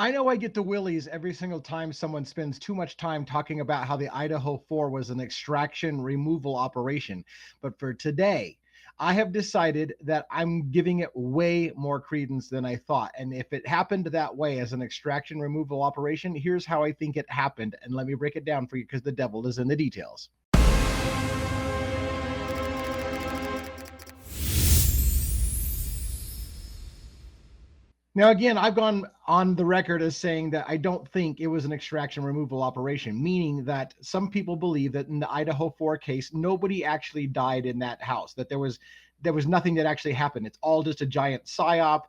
I know I get the willies every single time someone spends too much time talking about how the Idaho 4 was an extraction removal operation. But for today, I have decided that I'm giving it way more credence than I thought. And if it happened that way as an extraction removal operation, here's how I think it happened. And let me break it down for you because the devil is in the details. Now, again, I've gone on the record as saying that I don't think it was an extraction removal operation, meaning that some people believe that in the Idaho 4 case, nobody actually died in that house, that there was nothing that actually happened. It's all just a giant psyop.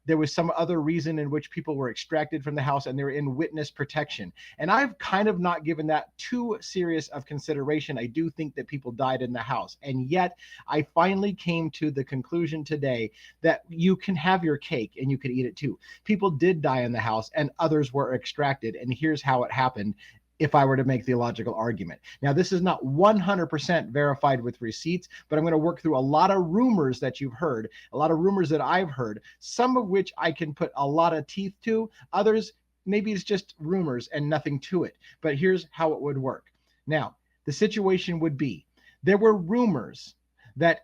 There was some other reason in which people were extracted from the house and they're in witness protection. And I've kind of not given that too serious of consideration. I do think that people died in the house. And yet I finally came to the conclusion today that you can have your cake and you can eat it too. People did die in the house and others were extracted. And here's how it happened if I were to make the logical argument. Now, this is not 100% verified with receipts, but I'm going to work through a lot of rumors that you've heard, a lot of rumors that I've heard, some of which I can put a lot of teeth to. Others, maybe it's just rumors and nothing to it. But here's how it would work. Now, the situation would be, there were rumors that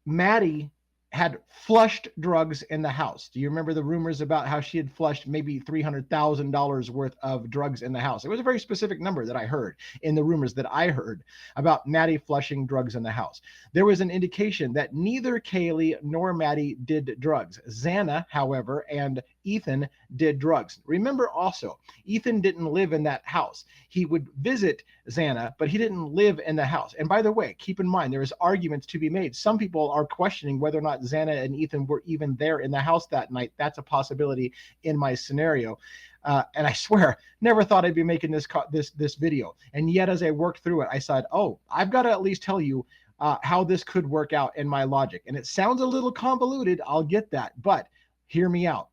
Maddie had flushed drugs in the house. Do you remember the rumors about how she had flushed maybe $300,000 worth of drugs in the house? It was a very specific number that I heard in the rumors that I heard about Maddie flushing drugs in the house. There was an indication that neither Kaylee nor Maddie did drugs. Xana, however, and Ethan did drugs. Remember also, Ethan didn't live in that house. He would visit Xana, but he didn't live in the house. And by the way, keep in mind, there is arguments to be made. Some people are questioning whether or not Xana and Ethan were even there in the house that night. That's a possibility in my scenario. And I swear, never thought I'd be making this video. And yet, as I worked through it, I said, oh, I've got to at least tell you how this could work out in my logic. And it sounds a little convoluted, I'll get that, but hear me out.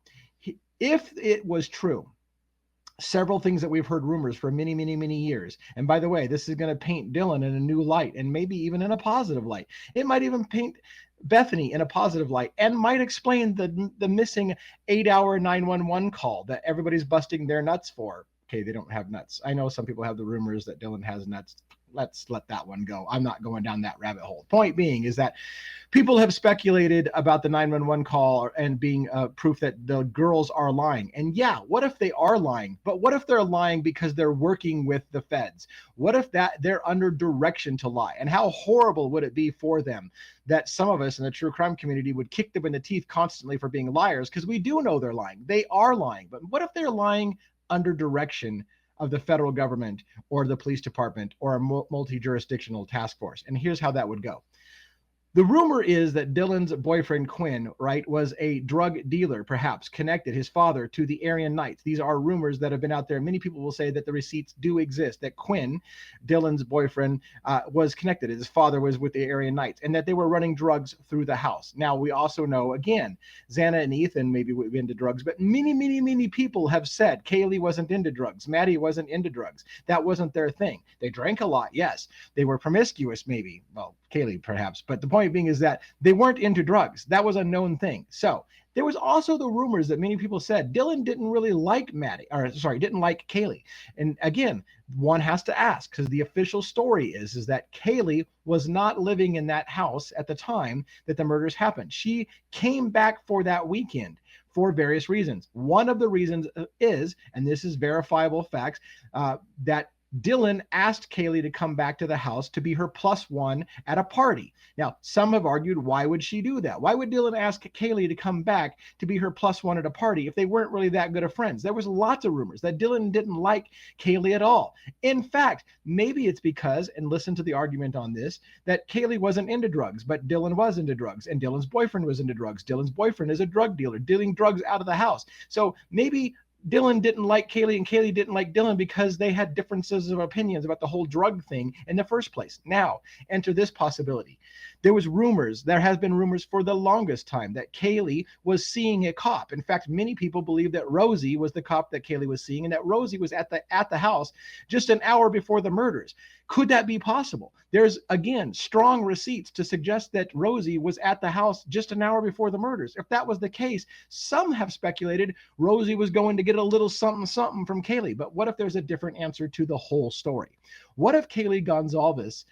If it was true, several things that we've heard rumors for many, many, many years. And by the way, this is going to paint Dylan in a new light and maybe even in a positive light. It might even paint Bethany in a positive light and might explain the missing 8-hour 911 call that everybody's busting their nuts for. Okay, they don't have nuts. I know some people have the rumors that Dylan has nuts. Let's let that one go. I'm not going down that rabbit hole. Point being is that people have speculated about the 911 call and being proof that the girls are lying. And yeah, what if they are lying? But what if they're lying because they're working with the feds? What if that they're under direction to lie? And how horrible would it be for them that some of us in the true crime community would kick them in the teeth constantly for being liars? Because we do know they're lying. They are lying. But what if they're lying under direction of the federal government or the police department or a multi-jurisdictional task force? And here's how that would go. The rumor is that Dylan's boyfriend, Quinn, right, was a drug dealer, perhaps connected his father to the Aryan Knights. These are rumors that have been out there. Many people will say that the receipts do exist, that Quinn, Dylan's boyfriend, was connected. His father was with the Aryan Knights, and that they were running drugs through the house. Now, we also know, again, Xana and Ethan maybe were into drugs, but many, many, many people have said Kaylee wasn't into drugs. Maddie wasn't into drugs. That wasn't their thing. They drank a lot, yes. They were promiscuous, maybe. Well, Kaylee, perhaps. But the point being is that they weren't into drugs. That was a known thing. So there was also the rumors that many people said Dylan didn't really like didn't like Kaylee. And again, one has to ask, because the official story is that Kaylee was not living in that house at the time that the murders happened. She came back for that weekend for various reasons. One of the reasons is, and this is verifiable facts, that Dylan asked Kaylee to come back to the house to be her +1 at a party. Now, some have argued, why would she do that? Why would Dylan ask Kaylee to come back to be her +1 at a party if they weren't really that good of friends? There was lots of rumors that Dylan didn't like Kaylee at all. In fact, maybe it's because, and listen to the argument on this, that Kaylee wasn't into drugs, but Dylan was into drugs, and Dylan's boyfriend was into drugs. Dylan's boyfriend is a drug dealer, dealing drugs out of the house. So maybe Dylan didn't like Kaylee and Kaylee didn't like Dylan because they had differences of opinions about the whole drug thing in the first place. Now, enter this possibility. There has been rumors for the longest time that Kaylee was seeing a cop. In fact, many people believe that Rosie was the cop that Kaylee was seeing, and that Rosie was at the house just an hour before the murders. Could that be possible? There's, again, strong receipts to suggest that Rosie was at the house just an hour before the murders. If that was the case, some have speculated Rosie was going to get a little something something from Kaylee. But what if there's a different answer to the whole story? What if Kaylee Gonzalez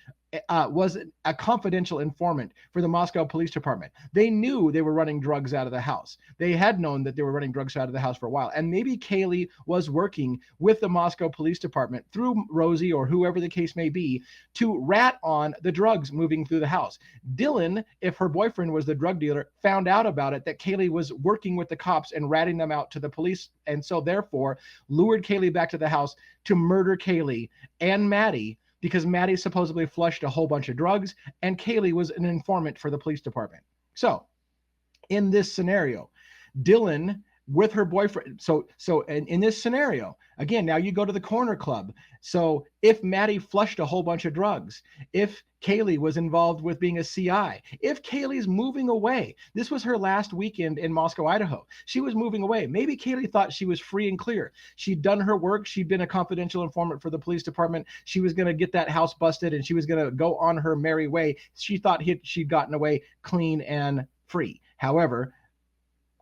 was a confidential informant for the Moscow Police Department? They knew they were running drugs out of the house. They had known that they were running drugs out of the house for a while. And maybe Kaylee was working with the Moscow Police Department through Rosie or whoever the case may be to rat on the drugs moving through the house. Dylan, if her boyfriend was the drug dealer, found out about it, that Kaylee was working with the cops and ratting them out to the police. And so therefore lured Kaylee back to the house to murder Kaylee and Maddie, because Maddie supposedly flushed a whole bunch of drugs and Kaylee was an informant for the police department. So in this scenario, Dylan with her boyfriend. So in this scenario, again, now you go to the corner club. So if Maddie flushed a whole bunch of drugs, if Kaylee was involved with being a CI, if Kaylee's moving away, this was her last weekend in Moscow, Idaho. She was moving away. Maybe Kaylee thought she was free and clear. She'd done her work. She'd been a confidential informant for the police department. She was going to get that house busted and she was going to go on her merry way. She thought she'd gotten away clean and free. However,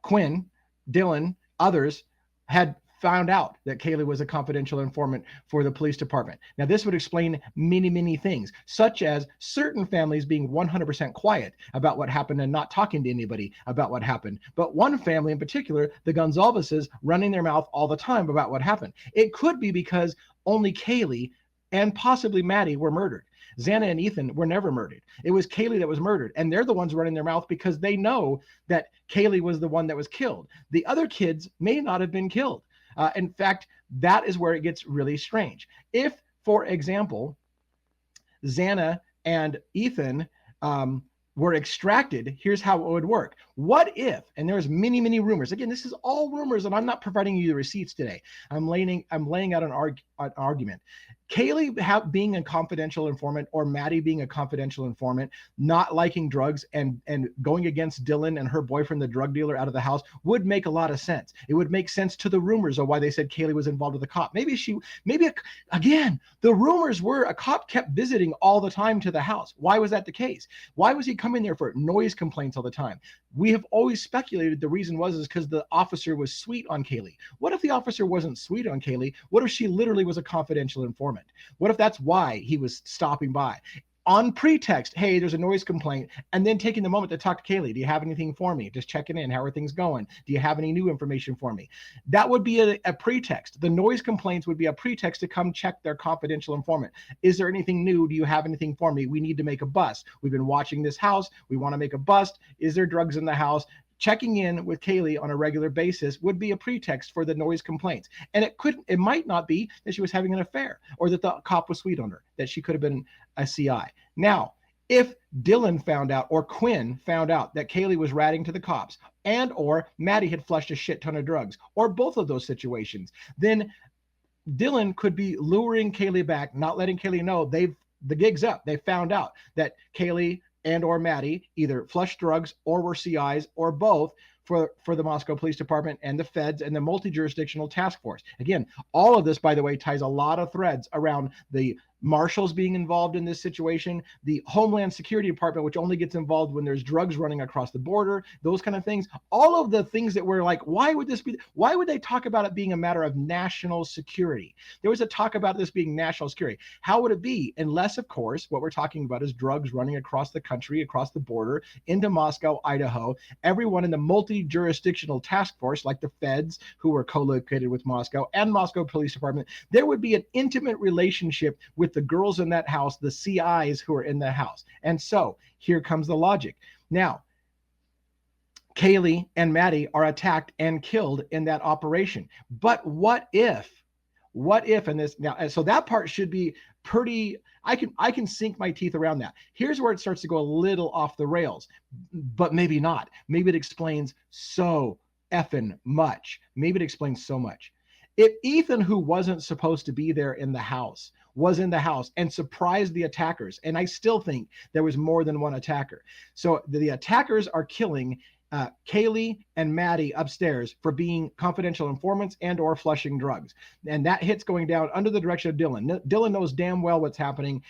Quinn, Dylan, others had found out that Kaylee was a confidential informant for the police department. Now, this would explain many, many things, such as certain families being 100% quiet about what happened and not talking to anybody about what happened. But one family in particular, the Gonzalez's, running their mouth all the time about what happened. It could be because only Kaylee and possibly Maddie were murdered. Xana and Ethan were never murdered. It was Kaylee that was murdered. And they're the ones running their mouth because they know that Kaylee was the one that was killed. The other kids may not have been killed. In fact, that is where it gets really strange. If, for example, Xana and Ethan were extracted, here's how it would work. What if, and there's many, many rumors. Again, this is all rumors, and I'm not providing you the receipts today. I'm laying out an argument. Kaylee being a confidential informant, or Maddie being a confidential informant, not liking drugs and going against Dylan and her boyfriend, the drug dealer, out of the house would make a lot of sense. It would make sense to the rumors of why they said Kaylee was involved with a cop. Again, the rumors were a cop kept visiting all the time to the house. Why was that the case? Why was he coming there for noise complaints all the time? We have always speculated the reason was because the officer was sweet on Kaylee. What if the officer wasn't sweet on Kaylee? What if she literally was a confidential informant? What if that's why he was stopping by? On pretext, hey, there's a noise complaint, and then taking the moment to talk to Kaylee. Do you have anything for me? Just checking in. How are things going? Do you have any new information for me? That would be a pretext. The noise complaints would be a pretext to come check their confidential informant. Is there anything new? Do you have anything for me? We need to make a bust. We've been watching this house. We want to make a bust. Is there drugs in the house? Checking in with Kaylee on a regular basis would be a pretext for the noise complaints. And it might not be that she was having an affair or that the cop was sweet on her, that she could have been a CI. Now, if Dylan found out or Quinn found out that Kaylee was ratting to the cops and or Maddie had flushed a shit ton of drugs, or both of those situations, then Dylan could be luring Kaylee back, not letting Kaylee know the gig's up. They found out that Kaylee and or Maddie either flushed drugs or were CIs or both for the Moscow Police Department and the feds and the multi-jurisdictional task force. Again, all of this, by the way, ties a lot of threads around the marshals being involved in this situation, the Homeland Security Department, which only gets involved when there's drugs running across the border, those kind of things. All of the things that were like, why would they talk about it being a matter of national security? There was a talk about this being national security. How would it be? Unless, of course, what we're talking about is drugs running across the country, across the border, into Moscow, Idaho. Everyone in the multi-jurisdictional task force, like the feds, who were co-located with Moscow, and Moscow Police Department, there would be an intimate relationship with the girls in that house, the CIs who are in the house. And so here comes the logic. Now, Kaylee and Maddie are attacked and killed in that operation. But what if, and this now, so that part should be pretty, I can sink my teeth around that. Here's where it starts to go a little off the rails, but maybe not. Maybe it explains so effing much. Maybe it explains so much. If Ethan, who wasn't supposed to be there in the house, was in the house and surprised the attackers. And I still think there was more than one attacker. So the attackers are killing Kaylee and Maddie upstairs for being confidential informants and or flushing drugs. And that hit's going down under the direction of Dylan. Dylan knows damn well what's happening.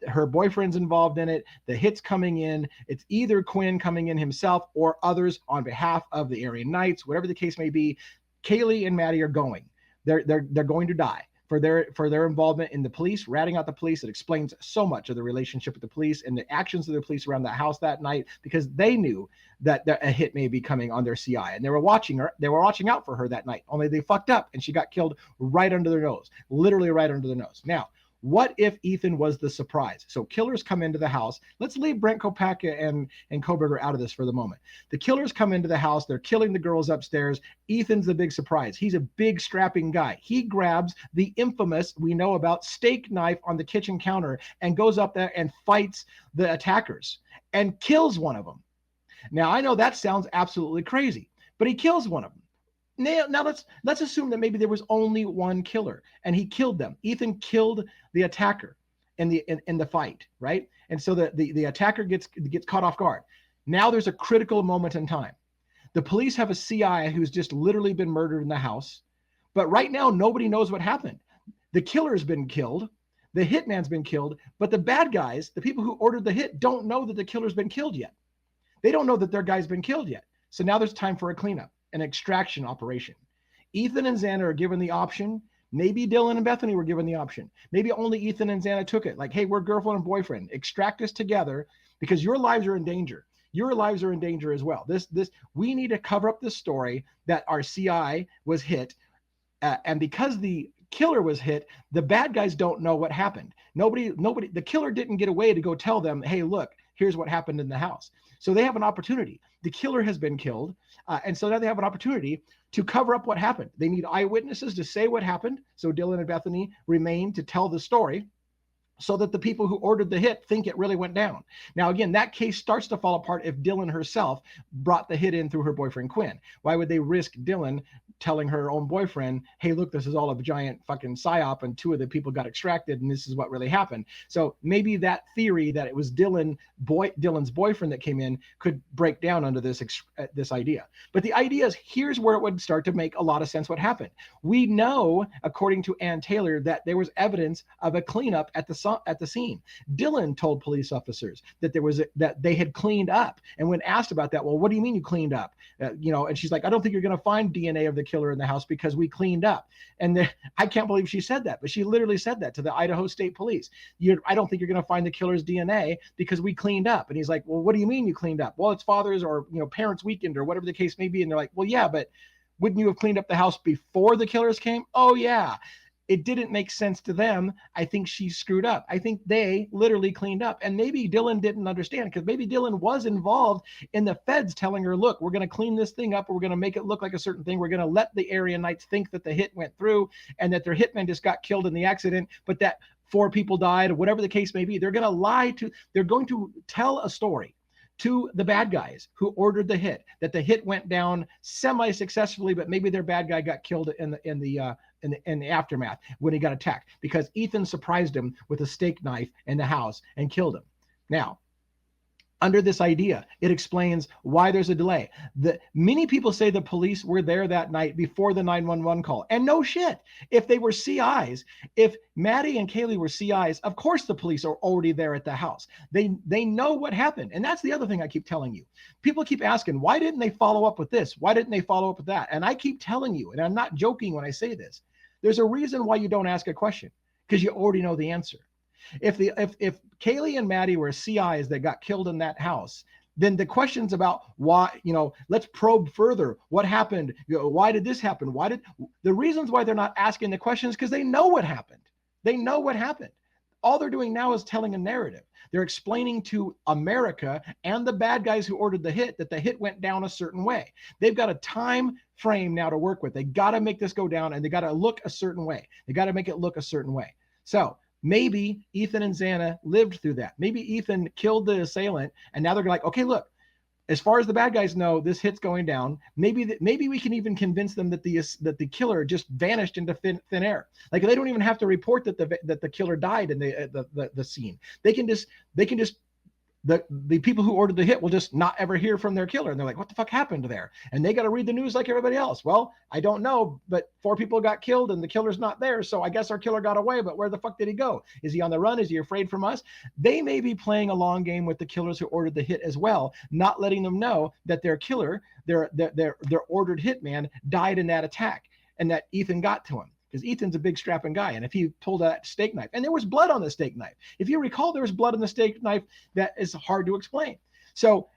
Her boyfriend's involved in it. The hit's coming in. It's either Quinn coming in himself or others on behalf of the Aryan Knights, whatever the case may be. Kaylee and Maddie are going. They're going to die for their involvement in the police, ratting out the police. It explains so much of the relationship with the police and the actions of the police around that house that night, because they knew that a hit may be coming on their CI, and they were watching her. They were watching out for her that night. Only they fucked up, and she got killed right under their nose, literally right under their nose. Now, what if Ethan was the surprise? So killers come into the house. Let's leave Brent Kopacka and Kohberger out of this for the moment. The killers come into the house. They're killing the girls upstairs. Ethan's the big surprise. He's a big strapping guy. He grabs the infamous, we know about, steak knife on the kitchen counter and goes up there and fights the attackers and kills one of them. Now, I know that sounds absolutely crazy, but he kills one of them. Now let's assume that maybe there was only one killer and he killed them. Ethan killed the attacker in the fight, right? And so the attacker gets caught off guard. Now there's a critical moment in time. The police have a CI who's just literally been murdered in the house, but right now nobody knows what happened. The killer's been killed, the hitman's been killed, but the bad guys, the people who ordered the hit, don't know that the killer's been killed yet. They don't know that their guy's been killed yet. So now there's time for a cleanup, an extraction operation. Ethan and Xana are given the option. Maybe Dylan and Bethany were given the option. Maybe only Ethan and Xana took it. Like, hey, we're girlfriend and boyfriend. Extract us together because your lives are in danger. Your lives are in danger as well. We need to cover up this story that our CI was hit. And because the killer was hit, the bad guys don't know what happened. The killer didn't get away to go tell them, hey, look, here's what happened in the house. So they have an opportunity. The killer has been killed. And so now they have an opportunity to cover up what happened. They need eyewitnesses to say what happened. So Dylan and Bethany remain to tell the story so that the people who ordered the hit think it really went down. Now, again, that case starts to fall apart if Dylan herself brought the hit in through her boyfriend, Quinn. Why would they risk Dylan telling her own boyfriend, hey, look, this is all a giant fucking psyop and two of the people got extracted and this is what really happened? So maybe that theory that it was Dylan's boyfriend that came in could break down under this idea. But the idea is, here's where it would start to make a lot of sense what happened. We know, according to Ann Taylor, that there was evidence of a cleanup at the scene. Dylan told police officers that that they had cleaned up. And when asked about that, well, what do you mean you cleaned up? And she's like, I don't think you're going to find DNA of the killer in the house because we cleaned up. And I can't believe she said that, but she literally said that to the Idaho State Police. I don't think you're going to find the killer's DNA because we cleaned up. And he's like, well, what do you mean you cleaned up? Well, it's father's or parents' weekend or whatever the case may be. And they're like, well, yeah, but wouldn't you have cleaned up the house before the killers came? Oh, yeah. It didn't make sense to them. I think she screwed up. I think they literally cleaned up. And maybe Dylan didn't understand, because maybe Dylan was involved in the feds telling her, look, we're going to clean this thing up. We're going to make it look like a certain thing. We're going to let the Aryan Knights think that the hit went through and that their hitman just got killed in the accident, but that 4 people died, or whatever the case may be. They're going to tell a story to the bad guys who ordered the hit, that the hit went down semi-successfully, but maybe their bad guy got killed in the aftermath when he got attacked, because Ethan surprised him with a steak knife in the house and killed him. Now, under this idea, it explains why there's a delay. Many people say the police were there that night before the 911 call. And no shit, if they were CIs, if Maddie and Kaylee were CIs, of course the police are already there at the house. They know what happened. And that's the other thing I keep telling you. People keep asking, why didn't they follow up with this? Why didn't they follow up with that? And I keep telling you, and I'm not joking when I say this, there's a reason why you don't ask a question, because you already know the answer. If Kaylee and Maddie were CIs that got killed in that house, then the questions about why, let's probe further. What happened? Why did this happen? The reasons why they're not asking the questions, because they know what happened. They know what happened. All they're doing now is telling a narrative. They're explaining to America and the bad guys who ordered the hit that the hit went down a certain way. They've got a time frame now to work with. They got to make this go down, and they got to look a certain way. They got to make it look a certain way. So maybe Ethan and Xana lived through that. Maybe Ethan killed the assailant, and now they're like, okay, look, As far as the bad guys know, this hit's going down. Maybe we can even convince them that the killer just vanished into thin air. Like they don't even have to report that the killer died in the scene. They can just the people who ordered the hit will just not ever hear from their killer. And they're like, what the fuck happened there? And they got to read the news like everybody else. Well, I don't know, but 4 people got killed and the killer's not there. So I guess our killer got away, but where the fuck did he go? Is he on the run? Is he afraid from us? They may be playing a long game with the killers who ordered the hit as well, not letting them know that their killer, their ordered hitman died in that attack and that Ethan got to him. Because Ethan's a big strapping guy. And if he pulled that steak knife, and there was blood on the steak knife. If you recall, there was blood on the steak knife. That is hard to explain. So,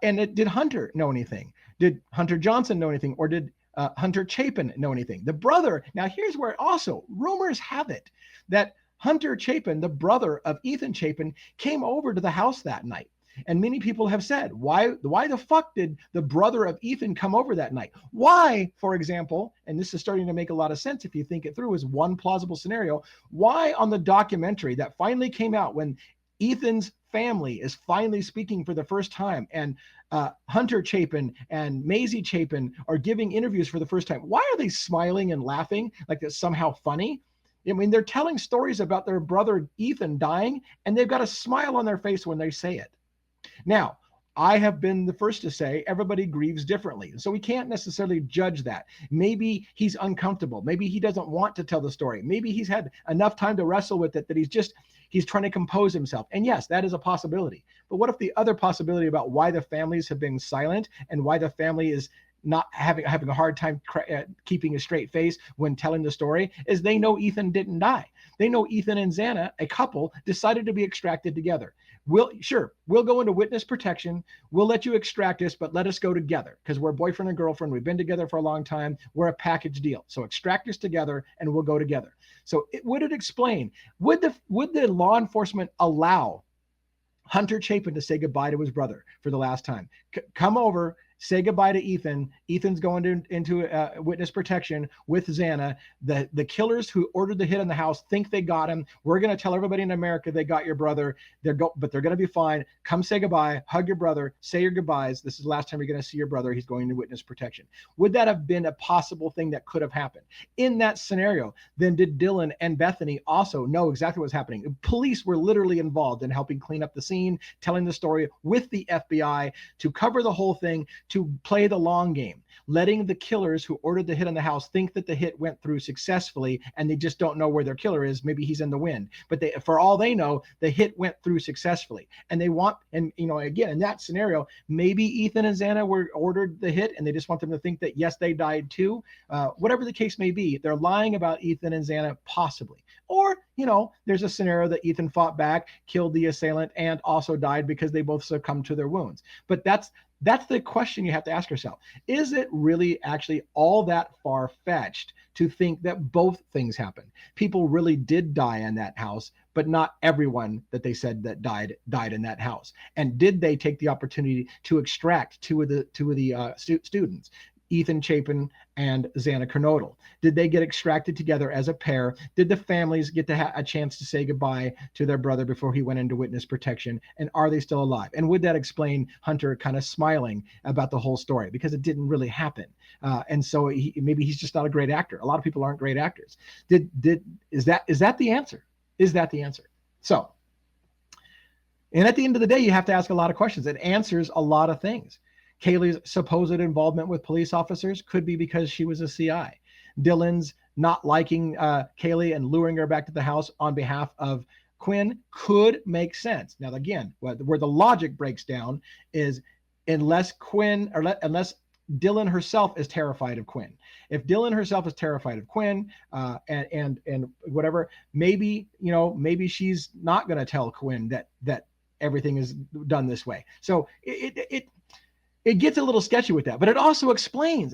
did Hunter know anything? Did Hunter Johnson know anything? Or did Hunter Chapin know anything? The brother, now here's where also rumors have it that Hunter Chapin, the brother of Ethan Chapin, came over to the house that night. And many people have said, why the fuck did the brother of Ethan come over that night? Why, for example, and this is starting to make a lot of sense if you think it through as one plausible scenario, why on the documentary that finally came out when Ethan's family is finally speaking for the first time and Hunter Chapin and Maisie Chapin are giving interviews for the first time, why are they smiling and laughing like that's somehow funny? I mean, they're telling stories about their brother Ethan dying, and they've got a smile on their face when they say it. Now, I have been the first to say everybody grieves differently. So we can't necessarily judge that. Maybe he's uncomfortable. Maybe he doesn't want to tell the story. Maybe he's had enough time to wrestle with it that he's trying to compose himself. And yes, that is a possibility. But what if the other possibility about why the families have been silent and why the family is not having a hard time keeping a straight face when telling the story is they know Ethan didn't die. They know Ethan and Xana, a couple, decided to be extracted together. We'll go into witness protection. We'll let you extract us, but let us go together because we're boyfriend and girlfriend. We've been together for a long time. We're a package deal. So extract us together and we'll go together. So would it explain, would the law enforcement allow Hunter Chapin to say goodbye to his brother for the last time? Come over, say goodbye to Ethan. Ethan's going into witness protection with Xana. The killers who ordered the hit on the house think they got him. We're going to tell everybody in America they got your brother. But they're going to be fine. Come say goodbye, hug your brother, say your goodbyes. This is the last time you're going to see your brother. He's going to witness protection. Would that have been a possible thing that could have happened? In that scenario, then did Dylan and Bethany also know exactly what's happening? Police were literally involved in helping clean up the scene, telling the story with the FBI to cover the whole thing, to play the long game, letting the killers who ordered the hit on the house think that the hit went through successfully and they just don't know where their killer is. Maybe he's in the wind, but for all they know, the hit went through successfully. And again, in that scenario, maybe Ethan and Xana were ordered the hit and they just want them to think that, yes, they died too. Whatever the case may be, they're lying about Ethan and Xana possibly. Or, there's a scenario that Ethan fought back, killed the assailant, and also died because they both succumbed to their wounds. But that's the question you have to ask yourself. Is it really actually all that far-fetched to think that both things happened? People really did die in that house, but not everyone that they said that died in that house. And did they take the opportunity to extract two of the students? Ethan Chapin and Xana Kernodle. Did they get extracted together as a pair? Did the families get to have a chance to say goodbye to their brother before he went into witness protection? And are they still alive? And would that explain Hunter kind of smiling about the whole story? Because it didn't really happen. And so maybe he's just not a great actor. A lot of people aren't great actors. Is that the answer? Is that the answer? So, and at the end of the day, you have to ask a lot of questions. It answers a lot of things. Kaylee's supposed involvement with police officers could be because she was a CI. Dylan's not liking Kaylee and luring her back to the house on behalf of Quinn could make sense. Now, again, where the logic breaks down is unless Dylan herself is terrified of Quinn. If Dylan herself is terrified of Quinn and whatever, maybe she's not going to tell Quinn that everything is done this way. So it gets a little sketchy with that, but it also explains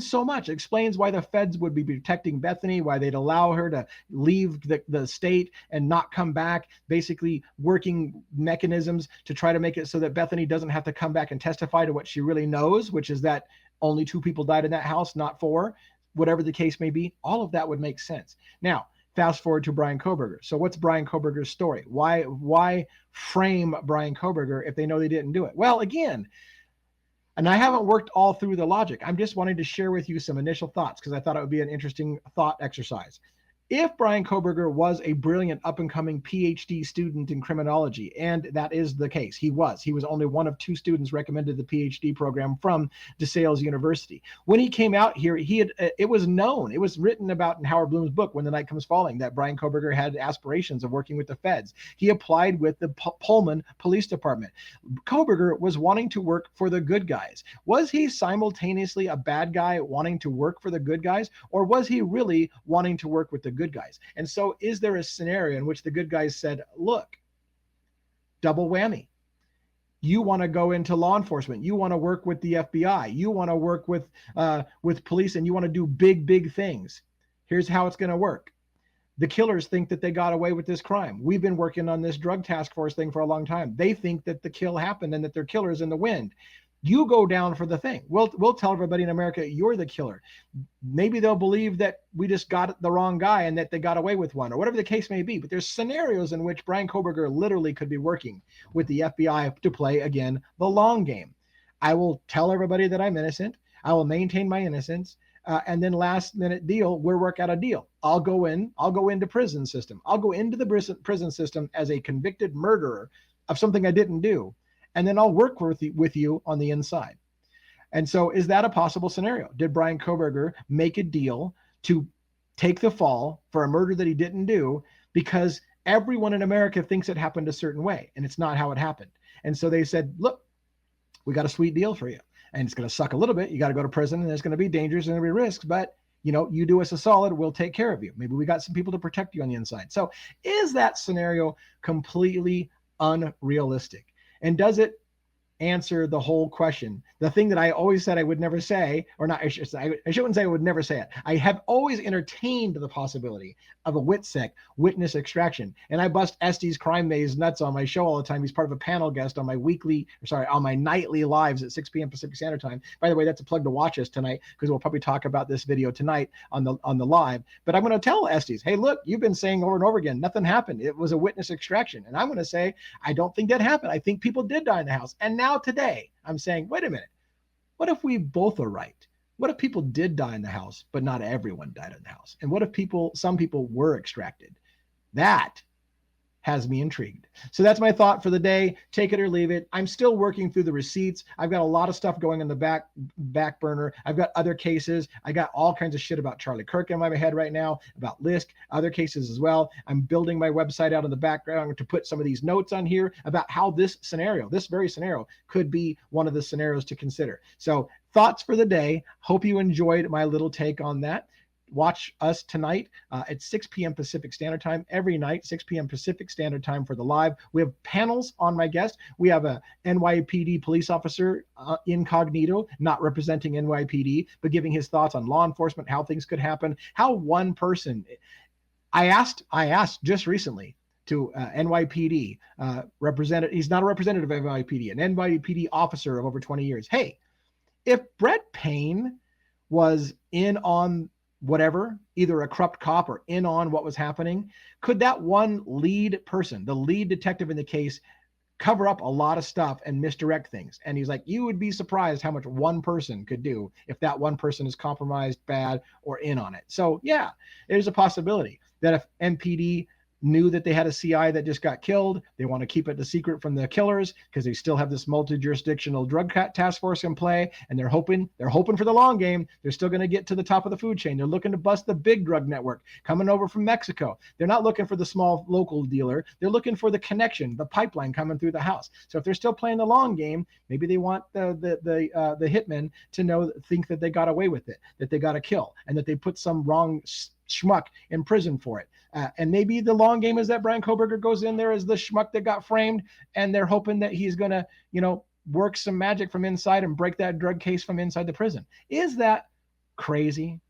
so much. It explains why the feds would be protecting Bethany, why they'd allow her to leave the state and not come back, basically working mechanisms to try to make it so that Bethany doesn't have to come back and testify to what she really knows, which is that only 2 people died in that house, not 4, whatever the case may be. All of that would make sense. Now, fast forward to Bryan Kohberger. So what's Bryan Kohberger's story? Why frame Bryan Kohberger if they know they didn't do it? Well, again, And I haven't worked all through the logic. I'm just wanting to share with you some initial thoughts because I thought it would be an interesting thought exercise. If Bryan Kohberger was a brilliant up and coming PhD student in criminology, and that is the case, he was only one of two students recommended the PhD program from DeSales University. When he came out here, it was known, it was written about in Howard Bloom's book, When the Night Comes Falling, that Bryan Kohberger had aspirations of working with the feds. He applied with the Pullman Police Department. Kohberger was wanting to work for the good guys. Was he simultaneously a bad guy wanting to work for the good guys, or was he really wanting to work with the good guys? And so is there a scenario in which the good guys said, look, double whammy. You want to go into law enforcement. You want to work with the FBI. You want to work with police, and you want to do big things. Here's how it's going to work. The killers think that they got away with this crime. We've been working on this drug task force thing for a long time. They think that the kill happened and that they're killers in the wind. You go down for the thing. We'll tell everybody in America you're the killer. Maybe they'll believe that we just got the wrong guy and that they got away with one, or whatever the case may be. But there's scenarios in which Bryan Kohberger literally could be working with the FBI to play, again, the long game. I will tell everybody that I'm innocent. I will maintain my innocence. And then last minute deal, we'll work out a deal. I'll go into prison system. I'll go into the prison system as a convicted murderer of something I didn't do. And then I'll work with you on the inside. And so is that a possible scenario? Did Bryan Kohberger make a deal to take the fall for a murder that he didn't do because everyone in America thinks it happened a certain way and it's not how it happened? And so they said, look, we got a sweet deal for you. And it's going to suck a little bit. You got to go to prison and there's going to be dangers and there'll be risks, but you do us a solid, we'll take care of you. Maybe we got some people to protect you on the inside. So is that scenario completely unrealistic? And does it answer the whole question? The thing that I always said I would never say, or not, I shouldn't say I would never say it. I have always entertained the possibility of a WITSEC, witness extraction. And I bust Estes Crime Maze nuts on my show all the time. He's part of a panel guest on my nightly lives at 6 p.m. Pacific Standard Time. By the way, that's a plug to watch us tonight because we'll probably talk about this video tonight on the live. But I'm going to tell Estes, hey, look, you've been saying over and over again, nothing happened. It was a witness extraction. And I'm going to say, I don't think that happened. I think people did die in the house. And now today, I'm saying, wait a minute. What if we both are right? What if people did die in the house, but not everyone died in the house? And what if some people were extracted? That has me intrigued. So that's my thought for the day. Take it or leave it. I'm still working through the receipts. I've got a lot of stuff going in the back burner. I've got other cases. I got all kinds of shit about Charlie Kirk in my head right now, about Lisk, other cases as well. I'm building my website out in the background to put some of these notes on here about how this very scenario could be one of the scenarios to consider. So thoughts for the day. Hope you enjoyed my little take on that. Watch us tonight at 6 p.m. Pacific Standard Time, every night, 6 p.m. Pacific Standard Time for the live. We have panels on my guest. We have a NYPD police officer incognito, not representing NYPD, but giving his thoughts on law enforcement, how things could happen, how one person. I asked just recently to NYPD representative. He's not a representative of NYPD, an NYPD officer of over 20 years. Hey, if Brett Payne was in on whatever, either a corrupt cop or in on what was happening, could that one lead person, the lead detective in the case, cover up a lot of stuff and misdirect things? And he's like, you would be surprised how much one person could do if that one person is compromised, bad, or in on it. So yeah, there's a possibility that if NPD knew that they had a CI that just got killed, they want to keep it a secret from the killers because they still have this multi-jurisdictional drug task force in play, and they're hoping for the long game. They're still going to get to the top of the food chain. They're looking to bust the big drug network coming over from Mexico. They're not looking for the small local dealer. They're looking for the connection, the pipeline coming through the house. So if they're still playing the long game, maybe they want the hitmen to think that they got away with it, that they got a kill, and that they put some wrong schmuck in prison for it. And maybe the long game is that Bryan Kohberger goes in there as the schmuck that got framed, and they're hoping that he's going to, work some magic from inside and break that drug case from inside the prison. Is that crazy?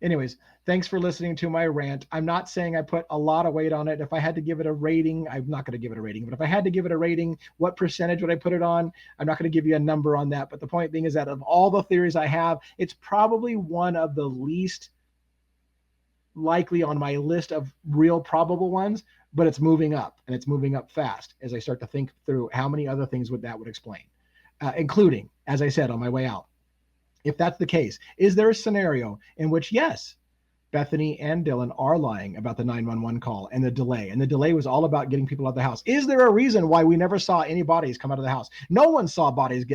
Anyways, thanks for listening to my rant. I'm not saying I put a lot of weight on it. If I had to give it a rating, I'm not going to give it a rating, but if I had to give it a rating, what percentage would I put it on? I'm not going to give you a number on that. But the point being is that of all the theories I have, it's probably one of the least likely on my list of real probable ones, but it's moving up, and it's moving up fast as I start to think through how many other things that would explain. including, as I said on my way out. If that's the case, is there a scenario in which, yes, Bethany and Dylan are lying about the 911 call and the delay? And the delay was all about getting people out of the house. Is there a reason why we never saw any bodies come out of the house? No one saw bodies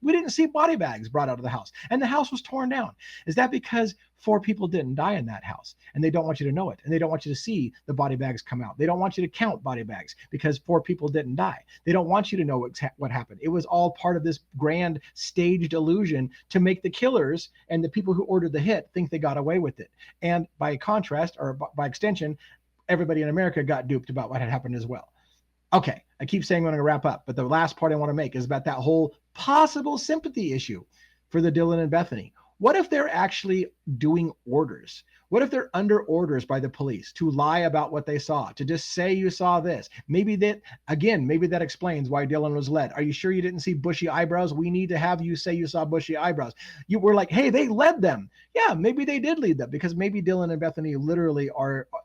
we didn't see body bags brought out of the house, and the house was torn down. Is that because 4 people didn't die in that house and they don't want you to know it, and they don't want you to see the body bags come out? They don't want you to count body bags because 4 people didn't die. They don't want you to know what happened. It was all part of this grand staged illusion to make the killers and the people who ordered the hit think they got away with it. And by contrast, or by extension, everybody in America got duped about what had happened as well. Okay, I keep saying I'm going to wrap up, but the last part I want to make is about that whole possible sympathy issue for the Dylan and Bethany. What if they're actually doing orders? What if they're under orders by the police to lie about what they saw, to just say you saw this? Maybe that explains why Dylan was led. Are you sure you didn't see bushy eyebrows? We need to have you say you saw bushy eyebrows. You were like, hey, they led them. Yeah, maybe they did lead them, because maybe Dylan and Bethany literally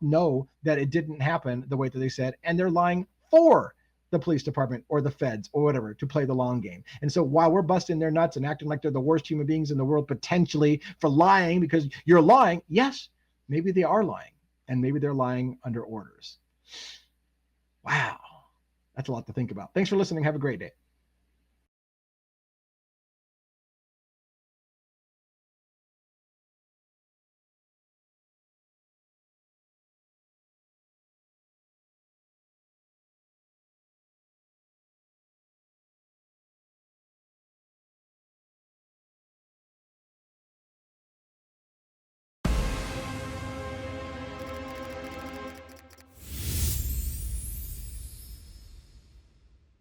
know that it didn't happen the way that they said, and they're lying for the police department or the feds or whatever to play the long game. And so while we're busting their nuts and acting like they're the worst human beings in the world potentially for lying because you're lying, yes, maybe they are lying, and maybe they're lying under orders. Wow, that's a lot to think about. Thanks for listening. Have a great day.